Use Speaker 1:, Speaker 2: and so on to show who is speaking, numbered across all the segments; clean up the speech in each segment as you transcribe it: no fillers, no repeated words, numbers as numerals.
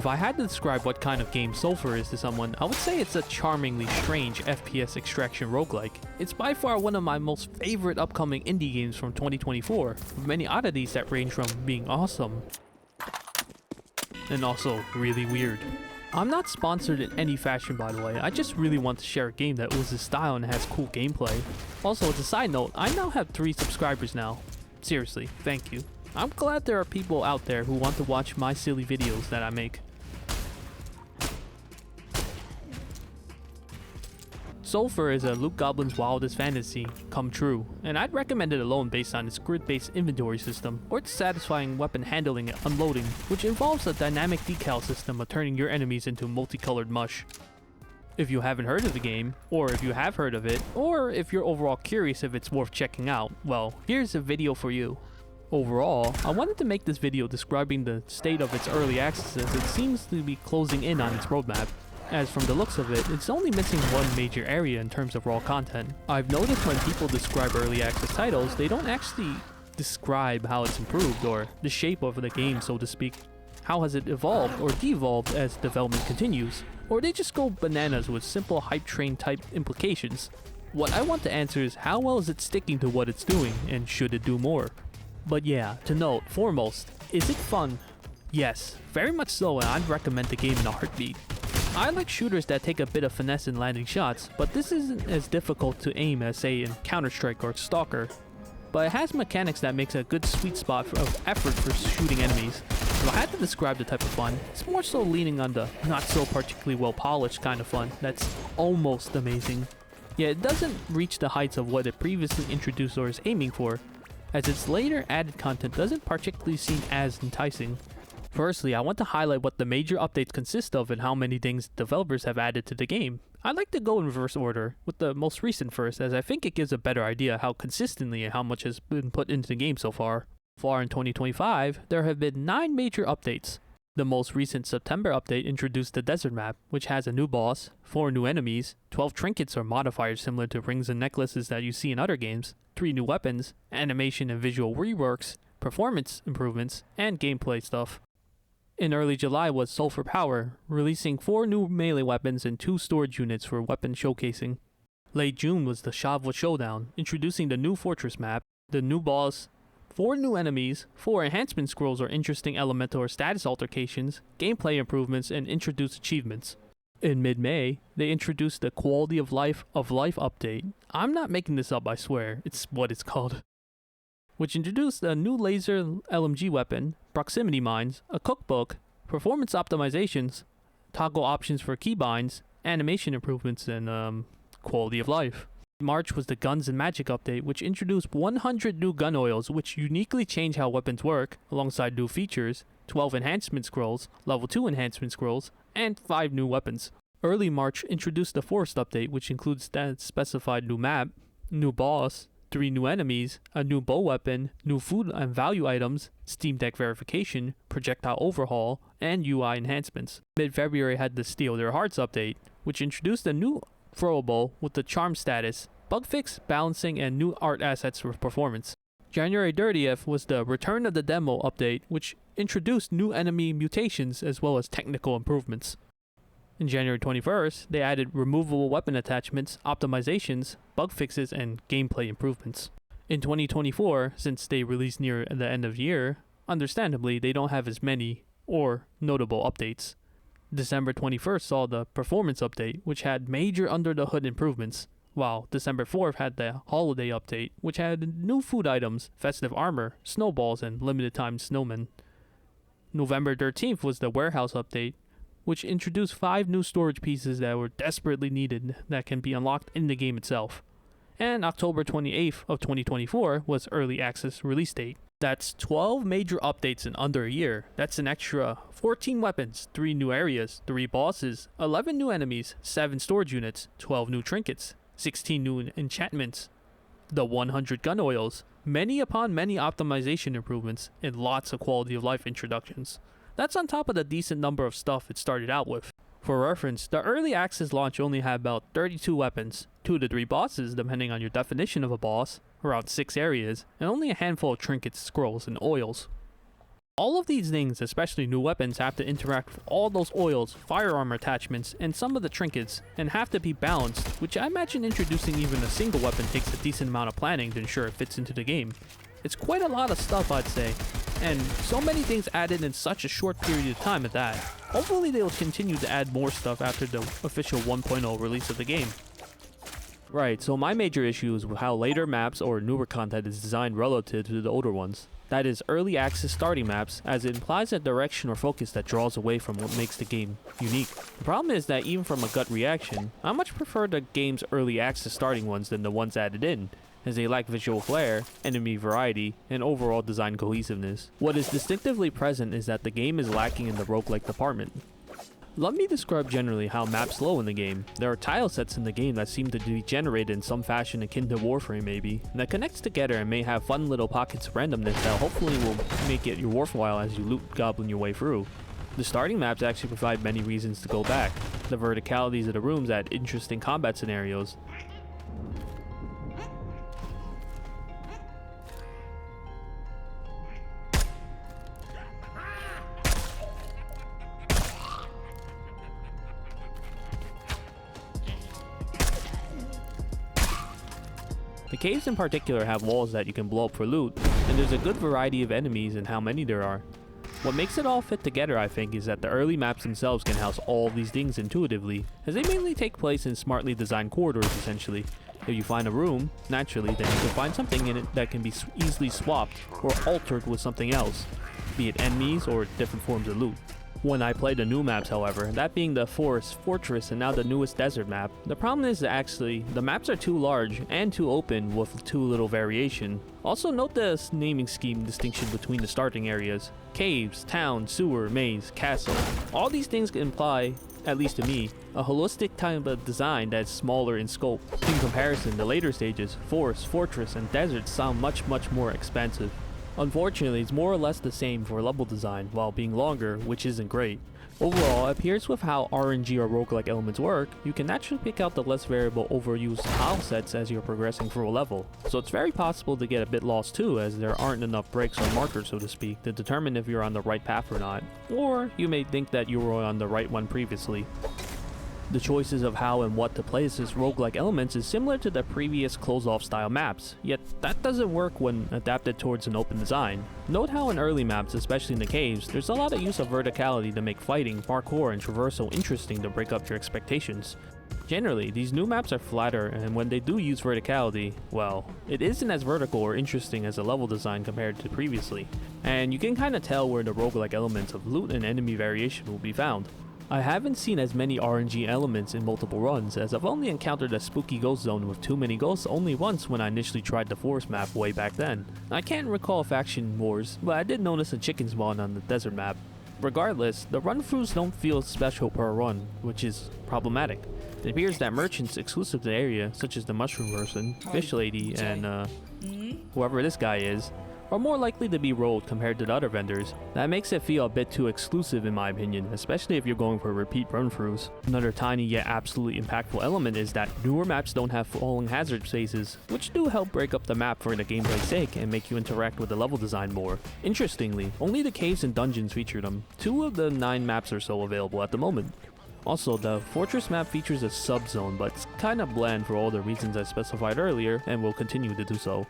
Speaker 1: If I had to describe what kind of game SULFUR is to someone, I would say it's a charmingly strange FPS extraction roguelike. It's by far one of my most favorite upcoming indie games from 2024, with many oddities that range from being awesome and also really weird. I'm not sponsored in any fashion, by the way. I just really want to share a game that oozes style and has cool gameplay. Also, as a side note, I now have 3 subscribers now. Seriously, thank you. I'm glad there are people out there who want to watch my silly videos that I make. SULFUR is a Loot Goblin's wildest fantasy come true, and I'd recommend it alone based on its grid-based inventory system, or its satisfying weapon handling and unloading, which involves a dynamic decal system of turning your enemies into multicolored mush. If you haven't heard of the game, or if you have heard of it, or if you're overall curious if it's worth checking out, well, here's a video for you. Overall, I wanted to make this video describing the state of its early access as it seems to be closing in on its roadmap. As from the looks of it, it's only missing one major area in terms of raw content. I've noticed when people describe early access titles, they don't actually describe how it's improved or the shape of the game, so to speak. How has it evolved or devolved as development continues? Or they just go bananas with simple hype train type implications. What I want to answer is how well is it sticking to what it's doing, and should it do more? But yeah, to note, foremost, is it fun? Yes, very much so, and I'd recommend the game in a heartbeat. I like shooters that take a bit of finesse in landing shots, but this isn't as difficult to aim as say in Counter-Strike or Stalker. But it has mechanics that makes a good sweet spot of effort for shooting enemies. If I had to describe the type of fun, it's more so leaning on the not so particularly well polished kind of fun that's almost amazing. Yet it doesn't reach the heights of what it previously introduced or is aiming for, as its later added content doesn't particularly seem as enticing. Firstly, I want to highlight what the major updates consist of and how many things developers have added to the game. I'd like to go in reverse order, with the most recent first, as I think it gives a better idea how consistently and how much has been put into the game so far. Far in 2025, there have been 9 major updates. The most recent September update introduced the desert map, which has a new boss, 4 new enemies, 12 trinkets or modifiers similar to rings and necklaces that you see in other games, 3 new weapons, animation and visual reworks, performance improvements, and gameplay stuff. In early July was SULFUR Power, releasing 4 new melee weapons and 2 storage units for weapon showcasing. Late June was the Shavwa Showdown, introducing the new fortress map, the new boss, 4 new enemies, 4 enhancement scrolls or interesting elemental or status altercations, gameplay improvements, and introduced achievements. In mid-May, they introduced the Quality of Life update. I'm not making this up, I swear, it's what it's called. Which introduced a new laser LMG weapon, proximity mines, a cookbook, performance optimizations, toggle options for keybinds, animation improvements, and quality of life. March was the Guns and Magic update, which introduced 100 new gun oils, which uniquely change how weapons work, alongside new features, 12 enhancement scrolls, level 2 enhancement scrolls, and 5 new weapons. Early March introduced the Forest update, which includes that specified new map, new boss, 3 new enemies, a new bow weapon, new food and value items, Steam Deck verification, projectile overhaul, and UI enhancements. Mid-February had the Steal Their Hearts update, which introduced a new throwable with the charm status, bug fix, balancing, and new art assets for performance. January 30th was the Return of the Demo update, which introduced new enemy mutations as well as technical improvements. In January 21st, they added removable weapon attachments, optimizations, bug fixes, and gameplay improvements. In 2024, since they released near the end of the year, understandably they don't have as many or notable updates. December 21st saw the Performance update, which had major under-the-hood improvements, while December 4th had the Holiday update, which had new food items, festive armor, snowballs, and limited-time snowmen. November 13th was the Warehouse update, which introduced 5 new storage pieces that were desperately needed that can be unlocked in the game itself. And October 28th of 2024 was Early Access release date. That's 12 major updates in under a year. That's an extra 14 weapons, 3 new areas, 3 bosses, 11 new enemies, 7 storage units, 12 new trinkets, 16 new enchantments, the 100 gun oils, many upon many optimization improvements, and lots of quality of life introductions. That's on top of the decent number of stuff it started out with. For reference, the early access launch only had about 32 weapons, 2 to 3 bosses depending on your definition of a boss, around 6 areas, and only a handful of trinkets, scrolls, and oils. All of these things, especially new weapons, have to interact with all those oils, firearm attachments, and some of the trinkets, and have to be balanced, which I imagine introducing even a single weapon takes a decent amount of planning to ensure it fits into the game. It's quite a lot of stuff, I'd say, and so many things added in such a short period of time at that. Hopefully they'll continue to add more stuff after the official 1.0 release of the game. Right, so my major issue is with how later maps or newer content is designed relative to the older ones. That is early access starting maps, as it implies a direction or focus that draws away from what makes the game unique. The problem is that even from a gut reaction, I much prefer the game's early access starting ones than the ones added in, as they lack visual flair, enemy variety, and overall design cohesiveness. What is distinctively present is that the game is lacking in the roguelike department. Let me describe generally how maps flow in the game. There are tile sets in the game that seem to be generated in some fashion akin to Warframe maybe, that connects together and may have fun little pockets of randomness that hopefully will make it your worthwhile as you loot goblin your way through. The starting maps actually provide many reasons to go back. The verticalities of the rooms add interesting combat scenarios. The caves in particular have walls that you can blow up for loot, and there's a good variety of enemies and how many there are. What makes it all fit together, I think, is that the early maps themselves can house all these things intuitively, as they mainly take place in smartly designed corridors essentially. If you find a room, naturally, then you can find something in it that can be easily swapped or altered with something else, be it enemies or different forms of loot. When I play the new maps, however, that being the forest, fortress, and now the newest desert map, the problem is that actually, the maps are too large and too open with too little variation. Also note the naming scheme distinction between the starting areas. Caves, town, sewer, maze, castle. All these things imply, at least to me, a holistic type of design that's smaller in scope. In comparison, the later stages, forest, fortress, and desert sound much more expansive. Unfortunately, it's more or less the same for level design, while being longer, which isn't great. Overall, it appears with how RNG or roguelike elements work, you can naturally pick out the less variable overused tile sets as you're progressing through a level. So it's very possible to get a bit lost too, as there aren't enough breaks or markers, so to speak, to determine if you're on the right path or not. Or you may think that you were on the right one previously. The choices of how and what to place as roguelike elements is similar to the previous close-off style maps, yet that doesn't work when adapted towards an open design. Note how in early maps, especially in the caves, there's a lot of use of verticality to make fighting, parkour, and traversal interesting to break up your expectations. Generally, these new maps are flatter, and when they do use verticality, well, it isn't as vertical or interesting as the level design compared to previously, and you can kinda tell where the roguelike elements of loot and enemy variation will be found. I haven't seen as many RNG elements in multiple runs, as I've only encountered a spooky ghost zone with too many ghosts only once when I initially tried the forest map way back then. I can't recall faction wars, but I did notice a chicken spawn on the desert map. Regardless, the run-throughs don't feel special per run, which is problematic. It appears that merchants exclusive to the area, such as the mushroom person, fish lady, and whoever this guy is, are more likely to be rolled compared to the other vendors. That makes it feel a bit too exclusive in my opinion, especially if you're going for repeat run-throughs. Another tiny yet absolutely impactful element is that newer maps don't have falling hazard spaces, which do help break up the map for the gameplay's sake and make you interact with the level design more. Interestingly, only the caves and dungeons feature them, 2 of the 9 maps or so available at the moment. Also, the fortress map features a sub-zone, but it's kinda bland for all the reasons I specified earlier and will continue to do so.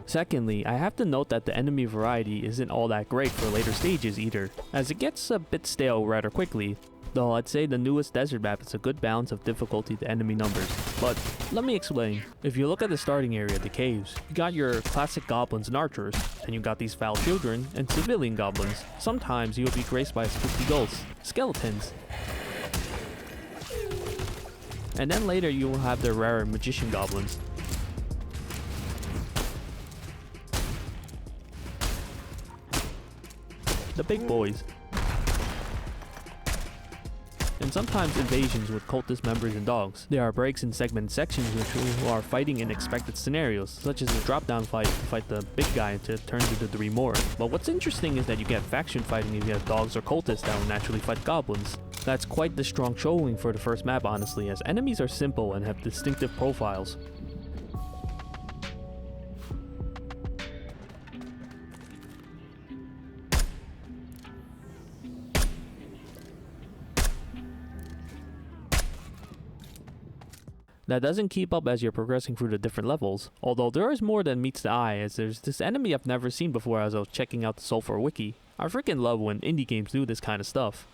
Speaker 1: Secondly, I have to note that the enemy variety isn't all that great for later stages either, as it gets a bit stale rather quickly, though I'd say the newest desert map is a good balance of difficulty to enemy numbers. But let me explain. If you look at the starting area, the caves, you got your classic goblins and archers, and you got these foul children and civilian goblins. Sometimes you'll be graced by spooky ghosts, skeletons, and then later you will have the rarer magician goblins. The big boys. And sometimes invasions with cultist members and dogs. There are breaks in segmented sections which are fighting in expected scenarios, such as a drop-down fight to fight the big guy until it turns into 3 more. But what's interesting is that you get faction fighting if you have dogs or cultists that will naturally fight goblins. That's quite the strong showing for the first map honestly, as enemies are simple and have distinctive profiles. That doesn't keep up as you're progressing through the different levels, although there is more than meets the eye, as there's this enemy I've never seen before as I was checking out the SULFUR wiki. I freaking love when indie games do this kind of stuff.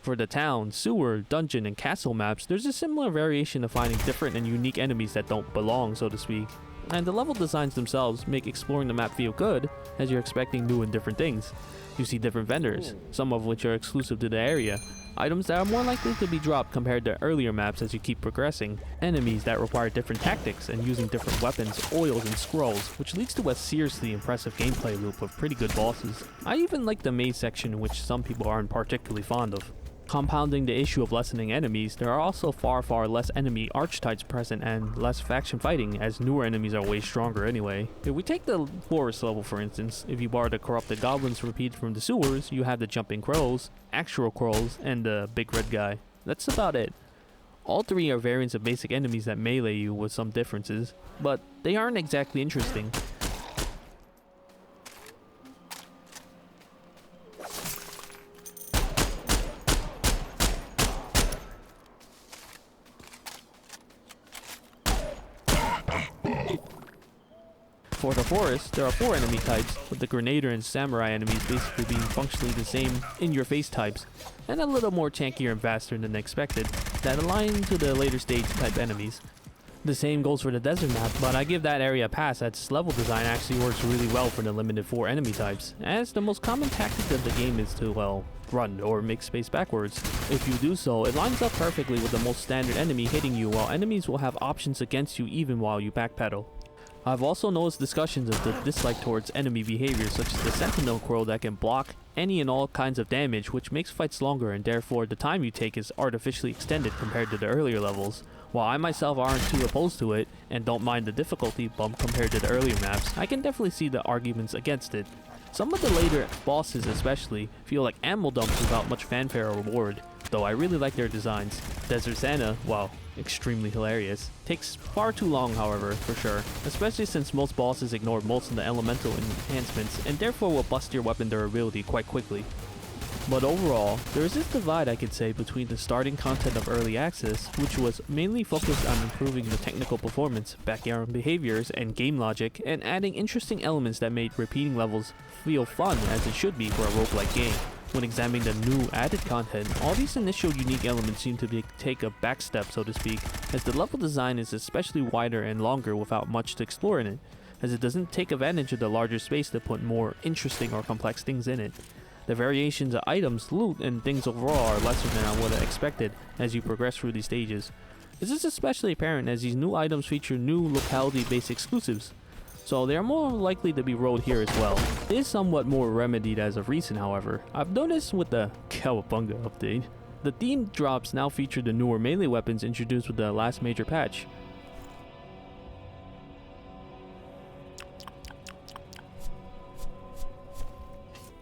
Speaker 1: For the town, sewer, dungeon, and castle maps, there's a similar variation of finding different and unique enemies that don't belong, so to speak. And the level designs themselves make exploring the map feel good, as you're expecting new and different things. You see different vendors, some of which are exclusive to the area, items that are more likely to be dropped compared to earlier maps as you keep progressing, enemies that require different tactics and using different weapons, oils, and scrolls, which leads to a seriously impressive gameplay loop of pretty good bosses. I even like the maze section, which some people aren't particularly fond of. Compounding the issue of lessening enemies, there are also far less enemy archetypes present and less faction fighting, as newer enemies are way stronger anyway. If we take the forest level for instance, if you bar the corrupted goblins repeated from the sewers, you have the jumping crows, actual crows, and the big red guy. That's about it. All three are variants of basic enemies that melee you with some differences, but they aren't exactly interesting. For the forest, there are 4 enemy types, with the Grenader and Samurai enemies basically being functionally the same in-your-face types, and a little more tankier and faster than expected, that align to the later stage type enemies. The same goes for the desert map, but I give that area a pass as its level design actually works really well for the limited 4 enemy types, as the most common tactic of the game is to, well, run or make space backwards. If you do so, it lines up perfectly with the most standard enemy hitting you, while enemies will have options against you even while you backpedal. I've also noticed discussions of the dislike towards enemy behavior, such as the Sentinel Crow that can block any and all kinds of damage, which makes fights longer and therefore the time you take is artificially extended compared to the earlier levels. While I myself aren't too opposed to it and don't mind the difficulty bump compared to the earlier maps, I can definitely see the arguments against it. Some of the later bosses especially feel like ammo dumps without much fanfare or reward, though I really like their designs. Desert Santa, wow, extremely hilarious. Takes far too long however, for sure, especially since most bosses ignore most of the elemental enhancements and therefore will bust your weapon durability quite quickly. But overall, there is this divide I could say between the starting content of Early Access, which was mainly focused on improving the technical performance, background behaviors, and game logic, and adding interesting elements that made repeating levels feel fun as it should be for a roguelike game. When examining the new added content, all these initial unique elements seem to take a backstep, so to speak, as the level design is especially wider and longer without much to explore in it, as it doesn't take advantage of the larger space to put more interesting or complex things in it. The variations of items, loot, and things overall are lesser than I would have expected as you progress through these stages. This is especially apparent as these new items feature new locality-based exclusives, so they are more likely to be rolled here as well. It is somewhat more remedied as of recent however. I've noticed with the Cowabunga update, the themed drops now feature the newer melee weapons introduced with the last major patch.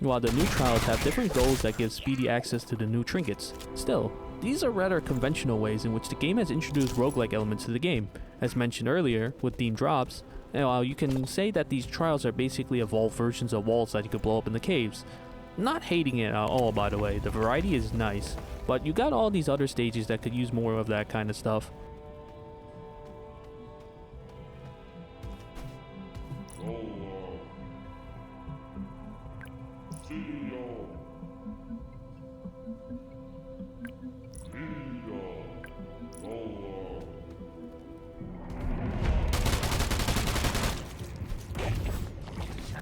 Speaker 1: While the new trials have different goals that give speedy access to the new trinkets. Still, these are rather conventional ways in which the game has introduced roguelike elements to the game. As mentioned earlier, with themed drops, you can say that these trials are basically evolved versions of walls that you could blow up in the caves. Not hating it at all, by the way, the variety is nice, but you got all these other stages that could use more of that kind of stuff.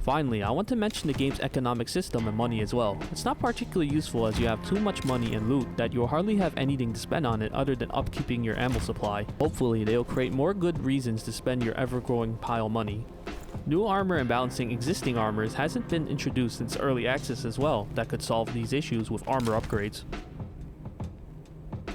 Speaker 1: Finally, I want to mention the game's economic system and money as well. It's not particularly useful as you have too much money and loot that you'll hardly have anything to spend on it other than upkeeping your ammo supply. Hopefully, they'll create more good reasons to spend your ever-growing pile of money. New armor and balancing existing armors hasn't been introduced since early access as well that could solve these issues with armor upgrades.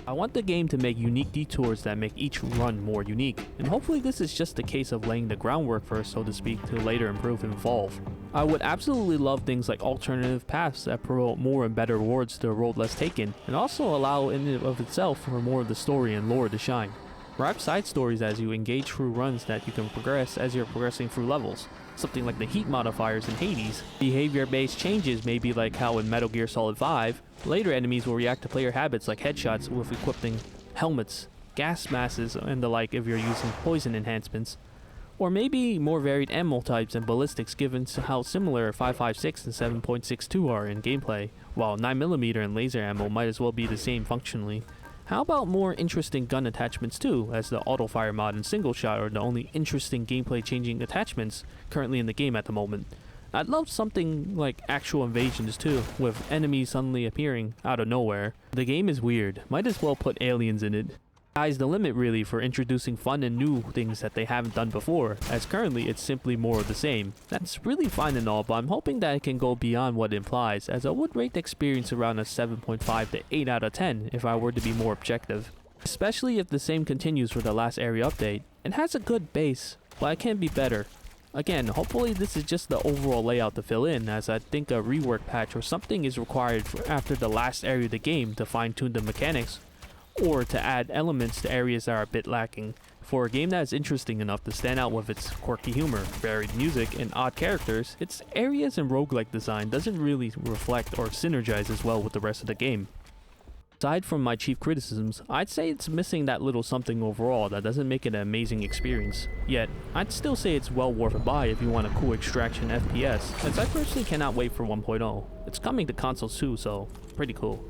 Speaker 1: I want the game to make unique detours that make each run more unique, and hopefully this is just a case of laying the groundwork first, so to speak, to later improve and evolve. I would absolutely love things like alternative paths that promote more and better rewards to a road less taken, and also allow in and of itself for more of the story and lore to shine. Perhaps side stories as you engage through runs that you can progress as you're progressing through levels. Something like the heat modifiers in Hades. Behavior-based changes may be like how in Metal Gear Solid 5, later enemies will react to player habits like headshots with equipping helmets. gas masses and the like if you're using poison enhancements. Or maybe more varied ammo types and ballistics given to how similar 5.56 and 7.62 are in gameplay, while 9mm and laser ammo might as well be the same functionally. How about more interesting gun attachments too, as the auto fire mod and single shot are the only interesting gameplay changing attachments currently in the game at the moment. I'd love something like actual invasions too, with enemies suddenly appearing out of nowhere. The game is weird, might as well put aliens in it. Sky's the limit really for introducing fun and new things that they haven't done before, as currently it's simply more of the same. That's really fine and all, but I'm hoping that it can go beyond what it implies, as I would rate the experience around a 7.5 to 8 out of 10 if I were to be more objective. Especially if the same continues for the last area update. It has a good base, but it can be better. Again, hopefully this is just the overall layout to fill in, as I think a rework patch or something is required for after the last area of the game to fine tune the mechanics, or to add elements to areas that are a bit lacking. For a game that is interesting enough to stand out with its quirky humor, varied music, and odd characters, its areas and roguelike design doesn't really reflect or synergize as well with the rest of the game. Aside from my chief criticisms, I'd say it's missing that little something overall that doesn't make it an amazing experience. Yet, I'd still say it's well worth a buy if you want a cool extraction FPS, as I personally cannot wait for 1.0. It's coming to consoles too, so pretty cool.